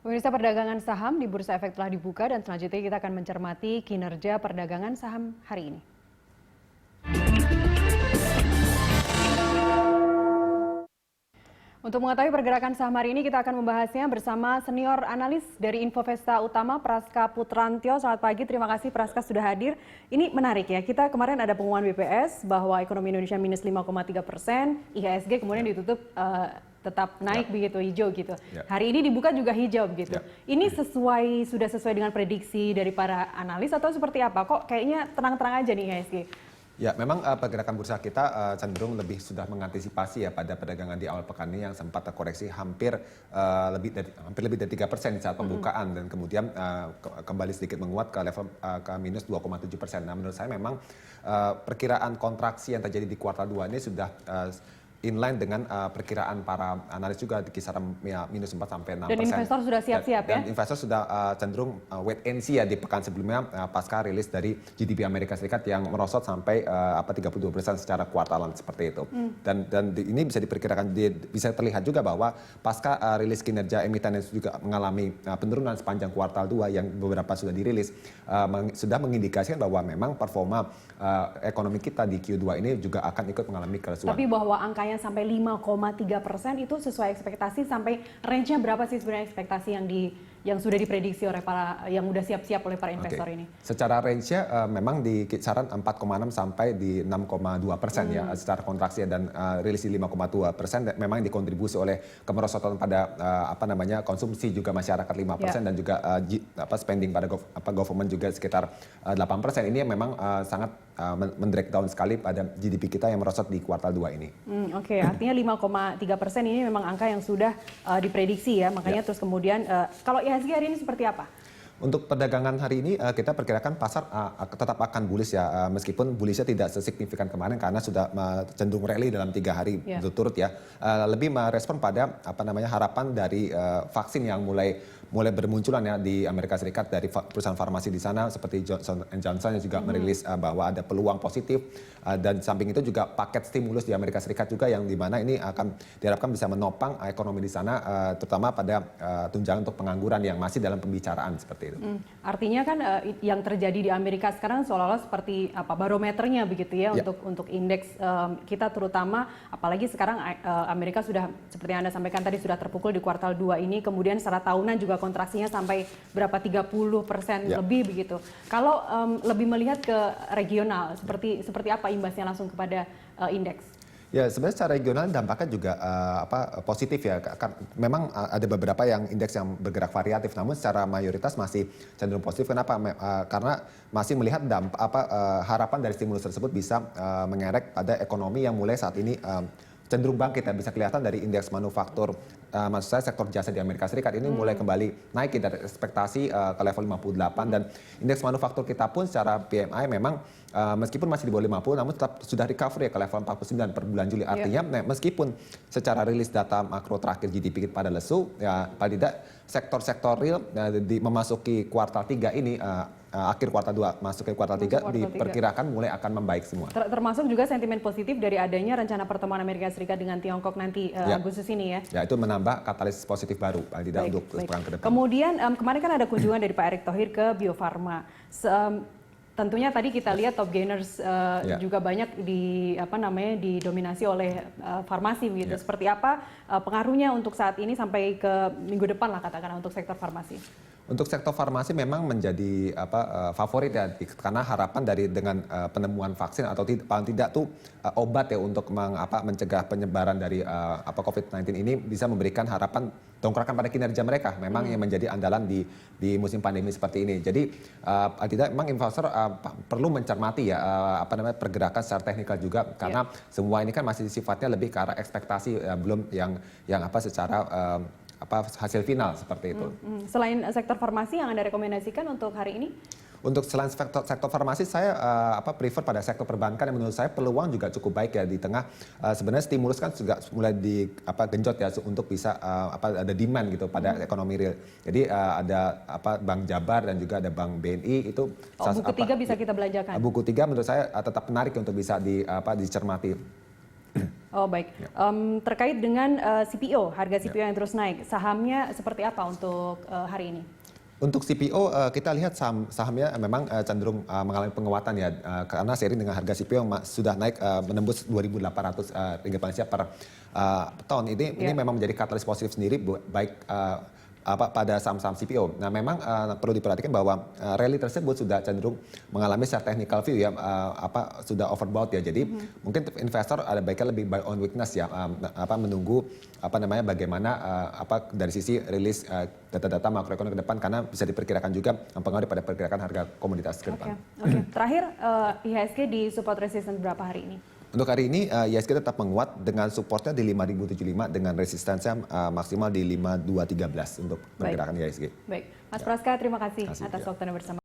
Pemirsa, perdagangan saham di Bursa Efek telah dibuka dan selanjutnya kita akan mencermati kinerja perdagangan saham hari ini. Untuk mengetahui pergerakan saham hari ini, kita akan membahasnya bersama senior analis dari Infovesta Utama, Praska Putrantyo. Selamat pagi, terima kasih Praska sudah hadir. Ini menarik ya, kita kemarin ada pengumuman BPS bahwa ekonomi Indonesia minus 5,3%, IHSG kemudian ditutup tetap naik begitu, hijau gitu. Hari ini dibuka juga hijau begitu. Ini sudah sesuai dengan prediksi dari para analis atau seperti apa? Kok kayaknya tenang-tenang aja nih IHSG? Ya, memang pergerakan bursa kita cenderung lebih sudah mengantisipasi ya pada perdagangan di awal pekan ini yang sempat terkoreksi hampir lebih dari 3% di saat pembukaan dan kemudian kembali sedikit menguat ke level ke minus 2,7%. Nah, menurut saya memang perkiraan kontraksi yang terjadi di kuartal 2 ini sudah inline dengan perkiraan para analis juga di kisaran minus 4 sampai 6%. Dan investor sudah siap-siap ya? Dan investor sudah cenderung wait and see ya di pekan sebelumnya pasca rilis dari GDP Amerika Serikat yang merosot sampai 32% secara kuartalan seperti itu. Dan ini bisa diperkirakan, bisa terlihat juga bahwa pasca rilis kinerja emiten yang juga mengalami penurunan sepanjang kuartal 2 yang beberapa sudah dirilis, sudah mengindikasikan bahwa memang performa ekonomi kita di Q2 ini juga akan ikut mengalami kerusuhan. Tapi bahwa angkanya sampai 5,3% itu sesuai ekspektasi, sampai range-nya berapa sih sebenarnya ekspektasi yang sudah diprediksi oleh para yang udah siap-siap oleh para investor ini? Secara range-nya memang di kisaran 4,6 sampai di 6,2% ya secara kontraksi, dan rilis di 5,2% memang dikontribusi oleh kemerosotan pada konsumsi juga masyarakat 5% dan juga spending pada government juga sekitar 8%. Ini memang sangat mendrag down sekali pada GDP kita yang merosot di kuartal 2 ini. Oke, artinya 5,3% ini memang angka yang sudah diprediksi ya, makanya terus kemudian kalau IHSG hari ini seperti apa? Untuk perdagangan hari ini kita perkirakan pasar tetap akan bullish ya, meskipun bullishnya tidak sesignifikan kemarin karena sudah cenderung rally dalam 3 hari berturut ya. Lebih merespon pada harapan dari vaksin yang mulai bermunculan ya di Amerika Serikat dari perusahaan farmasi di sana seperti Johnson & Johnson yang juga merilis bahwa ada peluang positif, dan samping itu juga paket stimulus di Amerika Serikat juga yang dimana ini akan diharapkan bisa menopang ekonomi di sana, terutama pada tunjangan untuk pengangguran yang masih dalam pembicaraan seperti itu. Artinya kan yang terjadi di Amerika sekarang seolah-olah seperti barometernya begitu ya untuk indeks kita, terutama apalagi sekarang Amerika sudah seperti yang Anda sampaikan tadi sudah terpukul di kuartal 2 ini, kemudian secara tahunan juga kontraksinya sampai berapa 30% lebih begitu. Kalau lebih melihat ke regional seperti apa imbasnya langsung kepada indeks? Ya, sebenarnya secara regional dampaknya juga positif ya. Memang ada beberapa yang indeks yang bergerak variatif, namun secara mayoritas masih cenderung positif. Kenapa? Karena masih melihat harapan dari stimulus tersebut bisa mengerek pada ekonomi yang mulai saat ini cenderung bangkit ya. Bisa kelihatan dari indeks manufaktur, maksud saya sektor jasa di Amerika Serikat ini mulai kembali naik dari ekspektasi ke level 58, dan indeks manufaktur kita pun secara PMI memang meskipun masih di bawah 50 namun tetap sudah recovery ya ke level 49 per bulan Juli. Artinya meskipun secara rilis data makro terakhir GDP pada lesu ya, paling tidak sektor-sektor real memasuki kuartal 3 ini, akhir kuartal 2 masuk ke kuartal 3 diperkirakan mulai akan membaik semua. Termasuk juga sentimen positif dari adanya rencana pertemuan Amerika Serikat dengan Tiongkok nanti Agustus ini ya. Ya, itu menambah katalis positif baru paling tidak untuk pekan ke depan. Kemudian kemarin kan ada kunjungan dari Pak Erick Thohir ke Bio Farma. Tentunya tadi kita lihat top gainers juga banyak didominasi oleh farmasi begitu. Seperti apa pengaruhnya untuk saat ini sampai ke minggu depan lah katakanlah untuk sektor farmasi? Untuk sektor farmasi memang menjadi favorit ya, karena harapan dengan penemuan vaksin atau paling tidak tuh obat ya untuk mencegah penyebaran dari COVID-19 ini bisa memberikan harapan dongkrakan pada kinerja mereka, memang yang menjadi andalan di musim pandemi seperti ini. Jadi tidak, memang investor perlu mencermati ya pergerakan secara teknikal juga, karena semua ini kan masih sifatnya lebih ke arah ekspektasi, belum yang secara hasil final seperti itu. Selain sektor farmasi yang Anda rekomendasikan untuk hari ini? Untuk selain sektor farmasi, saya prefer pada sektor perbankan yang menurut saya peluang juga cukup baik ya di tengah sebenarnya stimulus kan juga mulai genjot ya untuk bisa ada demand gitu pada ekonomi real. Jadi ada Bank Jabar dan juga ada Bank BNI itu. Buku 3 bisa kita belanjakan. Buku 3 menurut saya tetap menarik untuk bisa dicermati. Oh baik, terkait dengan CPO, harga CPO yang terus naik, sahamnya seperti apa untuk hari ini? Untuk CPO kita lihat sahamnya memang cenderung mengalami penguatan ya karena seiring dengan harga CPO yang sudah naik menembus 2.800 ringgit Malaysia per ton. Ini memang menjadi katalis positif sendiri baik pada saham-saham CPO. Nah memang perlu diperhatikan bahwa rally tersebut sudah cenderung mengalami secara technical view ya sudah overbought ya. Jadi mungkin investor ada baiknya lebih buy on weakness ya menunggu bagaimana dari sisi rilis data-data makroekonomi ke depan karena bisa diperkirakan juga mempengaruhi pada pergerakan harga komoditas ke depan. Oke. Terakhir IHSG di support resistance berapa hari ini? Untuk hari ini IHSG tetap menguat dengan supportnya di 5.075 dengan resistensinya maksimal di 5.213 untuk pergerakan IHSG. Baik, Mas Praska terima kasih atas waktunya bersama.